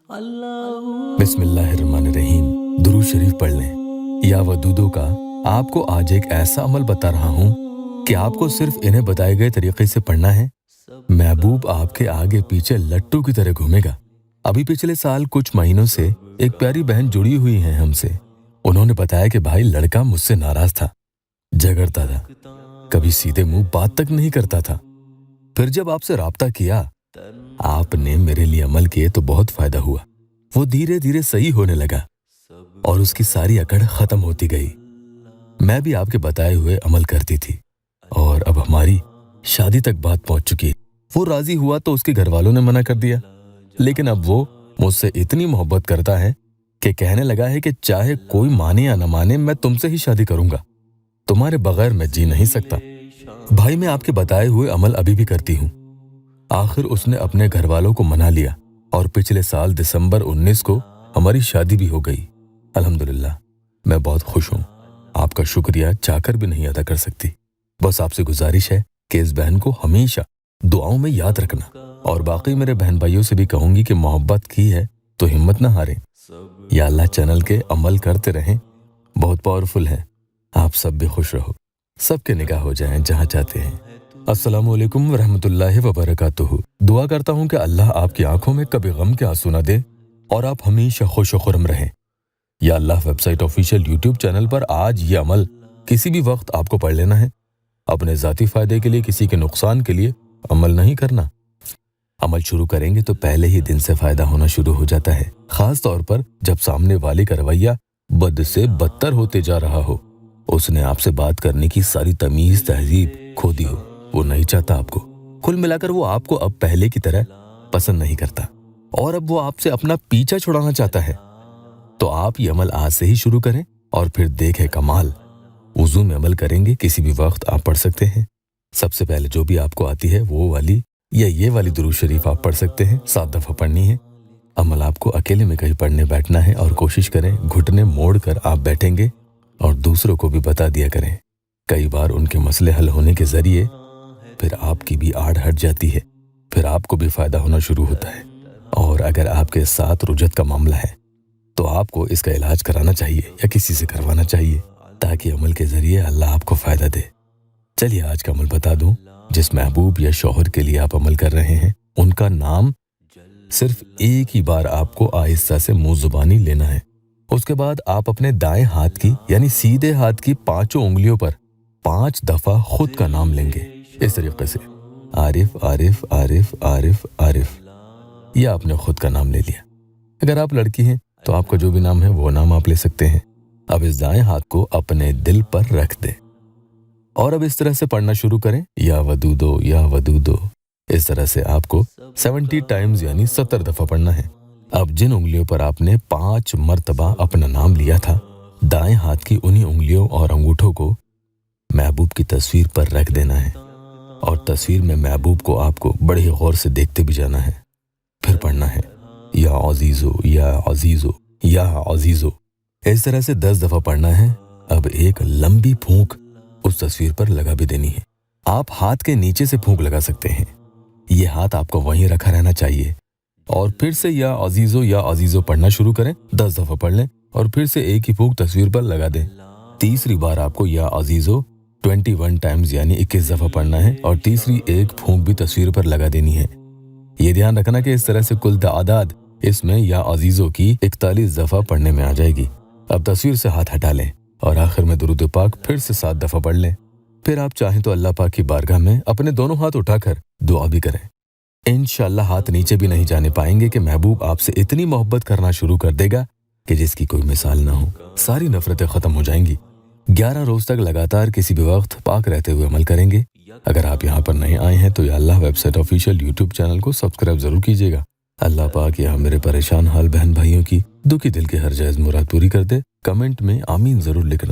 बिस्मिल्लाहिर्रहमानिर्रहीम। दुरूद शरीफ पढ़ लें। या वदूदों का आपको आज एक ऐसा अमल बता रहा हूँ कि आपको सिर्फ इन्हें बताए गए तरीके से पढ़ना है। महबूब आपके आगे पीछे लट्टू की तरह घूमेगा। अभी पिछले साल कुछ महीनों से एक प्यारी बहन जुड़ी हुई है हमसे। उन्होंने बताया कि भाई लड़का मुझसे नाराज था, झगड़ता था, कभी सीधे मुंह बात तक नहीं करता था। फिर जब आपसे राब्ता किया, आपने मेरे लिए अमल किए तो बहुत फायदा हुआ। वो धीरे धीरे सही होने लगा और उसकी सारी अकड़ खत्म होती गई। मैं भी आपके बताए हुए अमल करती थी और अब हमारी शादी तक बात पहुंच चुकी है। वो राजी हुआ तो उसके घर वालों ने मना कर दिया, लेकिन अब वो मुझसे इतनी मोहब्बत करता है कि कहने लगा है कि चाहे कोई माने या न माने, मैं तुमसे ही शादी करूंगा। तुम्हारे बगैर मैं जी नहीं सकता। भाई मैं आपके बताए हुए अमल अभी भी करती हूँ। आखिर उसने अपने घर वालों को मना लिया और पिछले साल दिसंबर 19 को हमारी शादी भी हो गई। अल्हम्दुलिल्लाह, मैं बहुत खुश हूँ। आपका शुक्रिया चाहकर भी नहीं अदा कर सकती। बस आपसे गुजारिश है कि इस बहन को हमेशा दुआओं में याद रखना, और बाकी मेरे बहन भाइयों से भी कहूंगी कि मोहब्बत की है तो हिम्मत ना हारें। या अल्लाह चैनल के अमल करते रहें, बहुत पावरफुल है। आप सब भी खुश रहो, सबके निकाह हो जाएं जहां चाहते हैं। अस्सलामु अलैकुम वरहमतुल्लाहि वबरकातुहू। दुआ करता हूँ कि अल्लाह आपकी आंखों में कभी गम के आंसू न दे और आप हमेशा खुश व खुर्म रहें। या अल्लाह वेबसाइट ऑफिशियल यूट्यूब चैनल पर आज ये अमल किसी भी वक्त आपको पढ़ लेना है। अपने ज़ाती फ़ायदे के लिए, किसी के नुकसान के लिए अमल नहीं करना। अमल शुरू करेंगे तो पहले ही दिन से फ़ायदा होना शुरू हो जाता है, ख़ास तौर पर जब सामने वाले का रवैया बद से बदतर होते जा रहा हो। उसने आपसे बात करने की सारी तमीज़ तहजीब खो दी हो। वो नहीं चाहता आपको। कुल मिलाकर वो आपको अब पहले की तरह पसंद नहीं करता और अब वो आपसे अपना पीछा छुड़ाना चाहता है। तो आप ये अमल आज से ही शुरू करें और फिर देखें कमाल। वुज़ू में अमल करेंगे, किसी भी वक्त आप पढ़ सकते हैं। सबसे पहले जो भी आपको आती है वो वाली या ये वाली दुरूद शरीफ आप पढ़ सकते हैं। 7 दफ़ा पढ़नी है। अमल आपको अकेले में कहीं पढ़ने बैठना है और कोशिश करें घुटने मोड़ कर आप बैठेंगे और दूसरों को भी बता दिया करें। कई बार उनके मसले हल होने के जरिए फिर आपकी भी आड़ हट जाती है, फिर आपको भी फायदा होना शुरू होता है। और अगर आपके साथ रुजत का मामला है तो आपको इसका इलाज कराना चाहिए या किसी से करवाना चाहिए, ताकि अमल के जरिए अल्लाह आपको फायदा दे। चलिए आज का अमल बता दूं। जिस महबूब या शौहर के लिए आप अमल कर रहे हैं, उनका नाम सिर्फ एक ही बार आपको आहिस्ता से मुंह जुबानी लेना है। उसके बाद आप अपने दाएं हाथ की यानी सीधे हाथ की 5 उंगलियों पर 5 दफा खुद का नाम लेंगे, इस तरीके से आरिफ आरिफ आरिफ आरिफ आरिफ। यह आपने खुद का नाम ले लिया। अगर आप लड़की हैं तो आपका जो भी नाम है वो नाम आप ले सकते हैं। अब इस दाएं हाथ को अपने दिल पर रख दें और अब इस तरह से पढ़ना शुरू करें, या वदूदो या वदूदो। इस तरह से आपको 70 टाइम्स यानी 70 दफा पढ़ना है। अब जिन उंगलियों पर आपने 5 मर्तबा अपना नाम लिया था, दाएं हाथ की उन्हीं उंगलियों और अंगूठों को महबूब की तस्वीर पर रख देना है और तस्वीर में महबूब को आपको बड़े ही गौर से देखते भी जाना है। फिर पढ़ना है या अजीजो या अजीजो या अजीजो। इस तरह से 10 दफा पढ़ना है। अब एक लंबी फूंक उस तस्वीर पर लगा भी देनी है। आप हाथ के नीचे से फूंक लगा सकते हैं। ये हाथ आपको वहीं रखा रहना चाहिए और फिर से या अजीजो पढ़ना शुरू करें। 10 दफा पढ़ लें और फिर से एक ही फूंक तस्वीर पर लगा दें। तीसरी बार आपको या अजीजो 21 टाइम्स यानी 21 दफा पढ़ना है और तीसरी एक फूंक भी तस्वीर पर लगा देनी है। ये ध्यान रखना कि इस तरह से कुल तादाद इसमें या अजीजों की 41 दफा पढ़ने में आ जाएगी। अब तस्वीर से हाथ हटा लें और आखिर में दुरूद पाक फिर से 7 दफा पढ़ लें। फिर आप चाहें तो अल्लाह पाक की बारगाह में अपने दोनों हाथ उठाकर दुआ भी करें। इंशाअल्लाह हाथ नीचे भी नहीं जाने पाएंगे कि महबूब आपसे इतनी मोहब्बत करना शुरू कर देगा कि जिसकी कोई मिसाल ना हो। सारी नफरतें खत्म हो जाएंगी। 11 रोज तक लगातार किसी भी वक्त पाक रहते हुए अमल करेंगे। अगर आप यहाँ पर नहीं आए हैं तो या अल्लाह वेबसाइट ऑफिशियल यूट्यूब चैनल को सब्सक्राइब जरूर कीजिएगा। अल्लाह पाक यहाँ मेरे परेशान हाल बहन भाइयों की दुखी दिल की हर जायज मुराद पूरी कर दे। कमेंट में आमीन जरूर लिखना।